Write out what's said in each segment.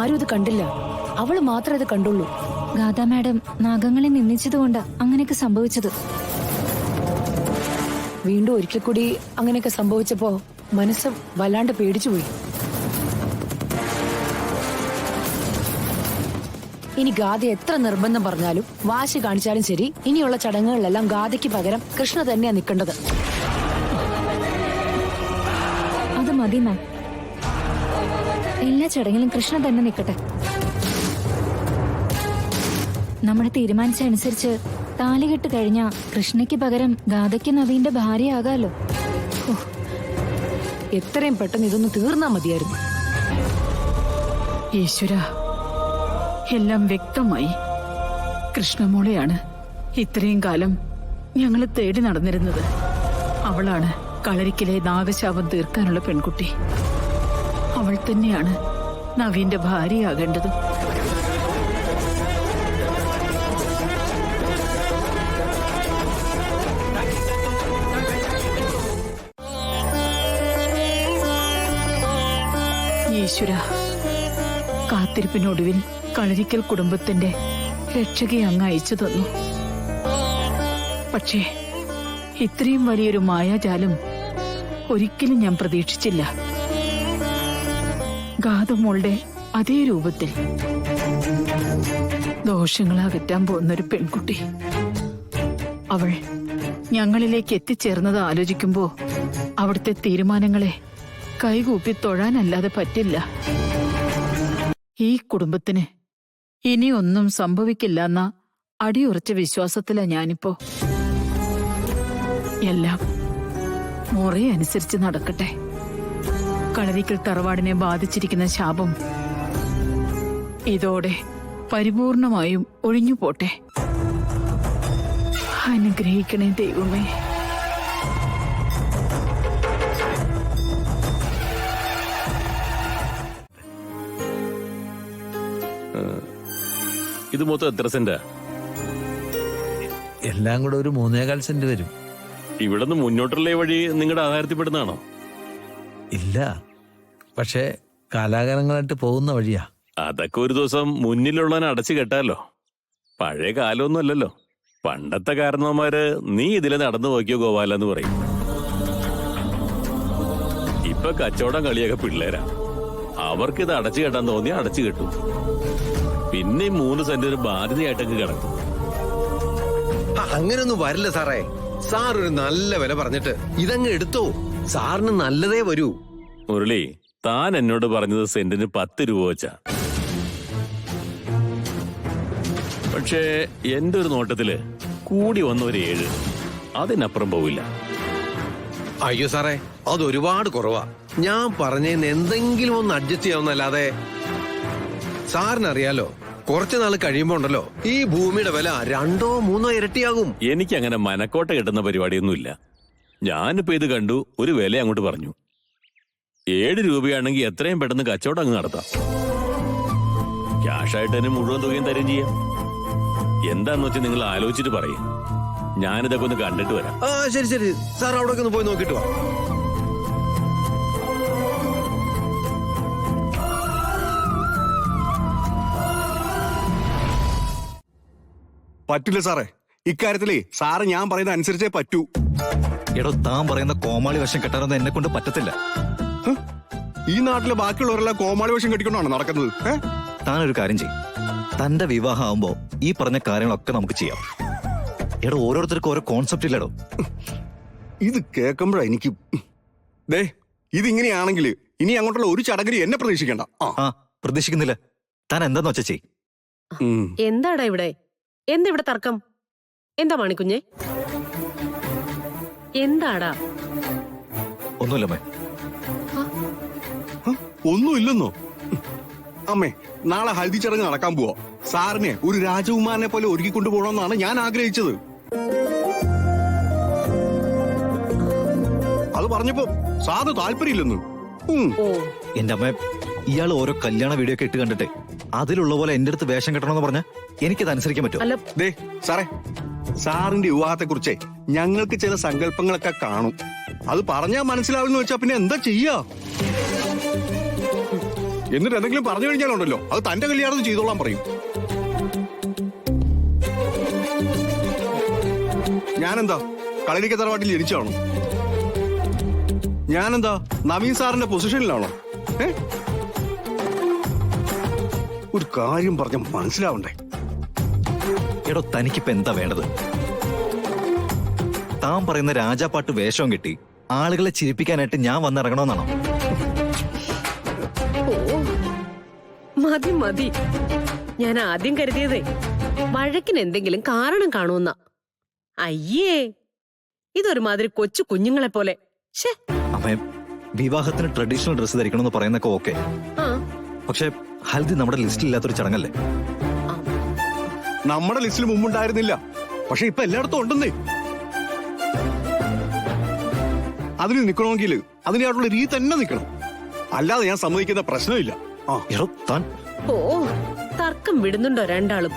ആരും ഇത് കണ്ടില്ല. അവള് മാത്രമേ ഇത് കണ്ടുള്ളൂ. ഗാഥ മാഡം നാഗങ്ങളെ നിന്ദിച്ചതുകൊണ്ടാ അങ്ങനെയൊക്കെ സംഭവിച്ചത്. വീണ്ടും ഒരിക്കൽ കൂടി അങ്ങനെയൊക്കെ സംഭവിച്ചപ്പോ മനസ്സ് വല്ലാണ്ട് പേടിച്ചുപോയി. ഇനി ഗാഥ എത്ര നിർബന്ധം പറഞ്ഞാലും വാശി കാണിച്ചാലും ശരി, ഇനിയുള്ള ചടങ്ങുകളിലെല്ലാം ഗാഥയ്ക്ക് പകരം കൃഷ്ണ തന്നെയാ നിൽക്കേണ്ടത്. അത് മതി മാം. എല്ലാ ചടങ്ങിലും കൃഷ്ണ തന്നെ നിൽക്കട്ടെ. നമ്മുടെ തീരുമാനിച്ച അനുസരിച്ച് താലികെട്ട് കഴിഞ്ഞ കൃഷ്ണയ്ക്ക് പകരം ഗാഥയ്ക്ക് നവീന്റെ ഭാര്യയാകാലോ. എത്രയും പെട്ടെന്ന് ഇതൊന്ന് തീർന്നാ മതിയായിരുന്നു. ഈശ്വര, എല്ലാം വ്യക്തമായി. കൃഷ്ണമോളെയാണ് ഇത്രയും കാലം ഞങ്ങൾ തേടി നടന്നിരുന്നത്. അവളാണ് കളരിക്കിലെ നാഗശാപം തീർക്കാനുള്ള പെൺകുട്ടി. അവൾ തന്നെയാണ് നവീന്റെ ഭാര്യയാകേണ്ടത്. ഈശ്വര, കാത്തിരിപ്പിനൊടുവിൽ കളരിക്കൽ കുടുംബത്തിന്റെ രക്ഷകയെ അങ്ങ് അയച്ചു തന്നു. പക്ഷേ ഇത്രയും വലിയൊരു മായാജാലം ഒരിക്കലും ഞാൻ പ്രതീക്ഷിച്ചില്ല. ഗാഥമോളുടെ അതേ രൂപത്തിൽ ദോഷങ്ങൾ അകറ്റാൻ പോകുന്നൊരു പെൺകുട്ടി. അവൾ ഞങ്ങളിലേക്ക് എത്തിച്ചേർന്നത് ആലോചിക്കുമ്പോ അവിടുത്തെ തീരുമാനങ്ങളെ കൈകൂപ്പി തൊഴാനല്ലാതെ പറ്റില്ല. ഈ കുടുംബത്തിന് ഇനിയൊന്നും സംഭവിക്കില്ല എന്ന അടിയുറച്ച വിശ്വാസത്തിലാ ഞാനിപ്പോ. എല്ലാം മുറയനുസരിച്ച് നടക്കട്ടെ. കളരിക്കൽ തറവാടിനെ ബാധിച്ചിരിക്കുന്ന ശാപം ഇതോടെ പരിപൂർണമായും ഒഴിഞ്ഞു പോട്ടെ. അനുഗ്രഹിക്കണേ ദൈവമേ. ഇത് മൊത്തം എത്ര സെന്റാ? എല്ലാം കൂടെ ഒരു 3.25 സെന്റ് വരും. ഇവിടുന്ന് മുന്നോട്ടുള്ള വഴി നിങ്ങളുടെ ആധാരത്തിൽപ്പെടുന്നതാണോ? ഇല്ല, പക്ഷേ കാലാകാലങ്ങളായിട്ട് പോകുന്ന വഴിയാ. അതൊക്കെ ഒരു ദിവസം മുന്നിലുള്ളവനെ അടച്ചു കെട്ടാലോ. പഴയ കാലമൊന്നും അല്ലല്ലോ. പണ്ടത്തെ കാരണവന്മാര് നീ ഇതിലെ നടന്നു നോക്കിയോ ഗോപാലെന്ന് പറയും. ഇപ്പൊ കച്ചവടം കളിയൊക്കെ പിള്ളേരാ. അവർക്കിത് അടച്ചു കെട്ടാൻ തോന്നി അടച്ചു കെട്ടും. പിന്നെ 3 സെന്റ് ഒരു ബാധ്യതയായിട്ടൊക്കെ കിടക്കും. അങ്ങനൊന്നും വരില്ല സാറേ. സാർ ഒരു നല്ല വില പറഞ്ഞിട്ട് ഇതങ്ങ് എടുത്തോ. സാറിന് നല്ലതേ വരൂ. മുരളി, താൻ എന്നോട് പറഞ്ഞത് സെന്റിന് 10 രൂപ വെച്ചാ. പക്ഷേ എന്റെ ഒരു നോട്ടത്തില് കൂടി വന്ന ഒരു 7, അതിനപ്പുറം പോവില്ല. അയ്യോ സാറേ, അത് ഒരുപാട് കുറവാ. ഞാൻ പറഞ്ഞതിന് എന്തെങ്കിലും ഒന്ന് അഡ്ജസ്റ്റ് ചെയ്യാവുന്നല്ലാതെ. സാറിനറിയാലോ, കുറച്ചു നാൾ കഴിയുമ്പോ ഉണ്ടല്ലോ ഈ ഭൂമിയുടെ വില 2 or 3 ഇരട്ടിയാകും. എനിക്ക് അങ്ങനെ മനക്കോട്ട കിട്ടുന്ന പരിപാടിയൊന്നുമില്ല. ഞാനിപ്പോ ഇത് കണ്ടു, ഒരു വില അങ്ങോട്ട് പറഞ്ഞു. 7 രൂപയാണെങ്കിൽ എത്രയും പെട്ടെന്ന് കച്ചവടം അങ്ങ് നടത്താം. ക്യാഷായിട്ട് തന്നെ മുഴുവൻ തുകയും തരും ചെയ്യാം. എന്താന്ന് വെച്ചാൽ നിങ്ങൾ ആലോചിച്ചിട്ട് പറയും. ഞാനിതൊക്കെ ഒന്ന് കണ്ടിട്ട് വരാം. ശരി ശരി, സാർ അവിടെ ഒന്ന് പോയി നോക്കിട്ട് വാ. പറ്റില്ല സാറേ. ഇക്കാര്യത്തിലേ സാറ് ഞാൻ പറയുന്ന അനുസരിച്ചേ പറ്റൂ. എടോ, താൻ പറയുന്ന കോമാളി വശം കെട്ടാനൊന്നും എന്നെ കൊണ്ട് പറ്റത്തില്ല. ഈ നാട്ടിലെ ബാക്കിയുള്ളവരെല്ലാം കോമാളി വശം കെട്ടിക്കൊണ്ടാണ് നടക്കുന്നത്. താനൊരു കാര്യം ചെയ്യും. തന്റെ വിവാഹം ആവുമ്പോ ഈ പറഞ്ഞ കാര്യങ്ങളൊക്കെ നമുക്ക് ചെയ്യാം. എടോ, ഓരോരുത്തർക്കും ഓരോ കോൺസെപ്റ്റ് ഇല്ലടോ. ഇത് കേൾക്കുമ്പോഴാ എനിക്ക് ഇതിങ്ങനെയാണെങ്കിൽ ഇനി അങ്ങോട്ടുള്ള ഒരു ചടങ്ങിൽ എന്നെ പ്രതീക്ഷിക്കണ്ട. പ്രതീക്ഷിക്കുന്നില്ല. താൻ എന്താന്ന് വെച്ചാ ചെയ്. എന്താടാ ഇവിടെ? എന്തിവിടെ തർക്കം? എന്താ മണിക്കുഞ്ഞെ, എന്താടാ? ഒന്നുമില്ലമ്മേ. ഒന്നുമില്ലെന്നോ? അമ്മേ, നാളെ ഹൽദി ചടങ്ങ് നടക്കാൻ പോവാ. സാറിനെ ഒരു രാജകുമാരനെ പോലെ ഒരുക്കിക്കൊണ്ടു പോകണമെന്നാണ് ഞാൻ ആഗ്രഹിച്ചത്. അത് പറഞ്ഞപ്പോ സാറ് താല്പര്യമില്ലെന്ന്. എന്റെ അമ്മ, ഇയാൾ ഓരോ കല്യാണ വീഡിയോ ഒക്കെ ഇട്ട് കണ്ടിട്ട് അതിലുള്ള പോലെ എന്റെ അടുത്ത് വേഷം കെട്ടണമെന്ന് പറഞ്ഞാൽ എനിക്കത് അനുസരിക്കാൻ പറ്റും. സാറേ, സാറിന്റെ വിവാഹത്തെ കുറിച്ച് ഞങ്ങൾക്ക് ചില സങ്കല്പങ്ങളൊക്കെ കാണും. അത് പറഞ്ഞാൽ മനസ്സിലാവുന്ന വെച്ചാ പിന്നെ എന്താ ചെയ്യാ? എന്നിട്ട് എന്തെങ്കിലും പറഞ്ഞു കഴിഞ്ഞാലുണ്ടല്ലോ അത് തന്റെ കല്യാണം ചെയ്തോളാൻ പറയും. ഞാനെന്താ കളരിക്ക തറവാട്ടിൽ ജനിച്ചാണോ? ഞാനെന്താ നവീൻ സാറിന്റെ പൊസിഷനിലാണോ? ഒരു കാര്യം പറഞ്ഞ മനസ്സിലാവണ്ടേ? എടോ തനിക്കിപ്പോ എന്താ വേണ്ടത്? താൻ പറയുന്ന രാജാപ്പാട്ട് വേഷം കെട്ടി ആളുകളെ ചിരിപ്പിക്കാനായിട്ട് ഞാൻ വന്നിറങ്ങണമെന്നാണോ? ഓ മതി മതി. ഞാൻ ആദ്യം കരുതിയതേ വഴക്കിന് എന്തെങ്കിലും കാരണം കാണുമെന്ന. അയ്യേ, ഇതൊരുമാതിരി കൊച്ചു കുഞ്ഞുങ്ങളെ പോലെ. അമ്മേ, വിവാഹത്തിന് ട്രഡീഷണൽ ഡ്രസ്സ് ധരിക്കണമെന്ന് പറയുന്നൊക്കെ ഓക്കെ. ആ പക്ഷെ ഹൽദി നമ്മുടെ ലിസ്റ്റിലില്ലാത്തൊരു ചടങ്ങല്ലേ? നമ്മുടെ ലിസ്റ്റിൽ മുമ്പുണ്ടായിരുന്നില്ല, പക്ഷെ ഇപ്പൊ എല്ലായിടത്തും ഉണ്ടെന്നേ. അതിന് നിൽക്കണമെങ്കിൽ അതിനായിട്ടുള്ള രീതി തന്നെ നിൽക്കണം, അല്ലാതെ ഞാൻ സമ്മതിക്കുന്ന പ്രശ്നമില്ല. എടോ താൻ ഓ തർക്കം വിടുന്നുണ്ടോ രണ്ടാളും?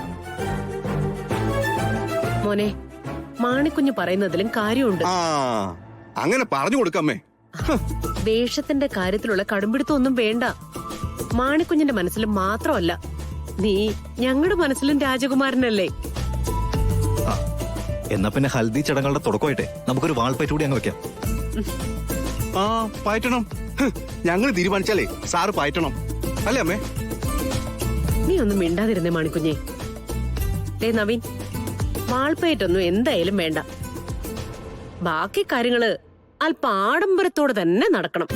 മോനെ, മാണിക്കുഞ്ഞ് പറയുന്നതിലും കാര്യമുണ്ട്. അങ്ങനെ പറഞ്ഞു കൊടുക്കമ്മേ. വേഷത്തിന്റെ കാര്യത്തിലുള്ള കടുംപിടുത്തമൊന്നും വേണ്ട. മാണിക്കുഞ്ഞിന്റെ മനസ്സിൽ മാത്രമല്ല, നീ ഞങ്ങളുടെ മനസ്സിലും രാജകുമാരനല്ലേ. എന്നാ പിന്നെ ഹൽദി ചടങ്ങുകളുടെ തുടക്കമായിട്ടെ നമുക്കൊരു വാൾപ്പയറ്റ് കൂടി അങ്ങ് വെക്കാം. പായറ്റണം. ഞങ്ങൾ തീരുമാനിച്ചാലേ സാറ് പായറ്റണം, അല്ലേ അമ്മേ? നീ ഒന്നും മിണ്ടാതിരുന്നേ മാണിക്കുഞ്ഞെ. നവീൻ, വാൾപ്പയറ്റൊന്നും എന്തായാലും വേണ്ട. ബാക്കി കാര്യങ്ങള് അല്പ ആഡംബരത്തോടെ തന്നെ നടക്കണം.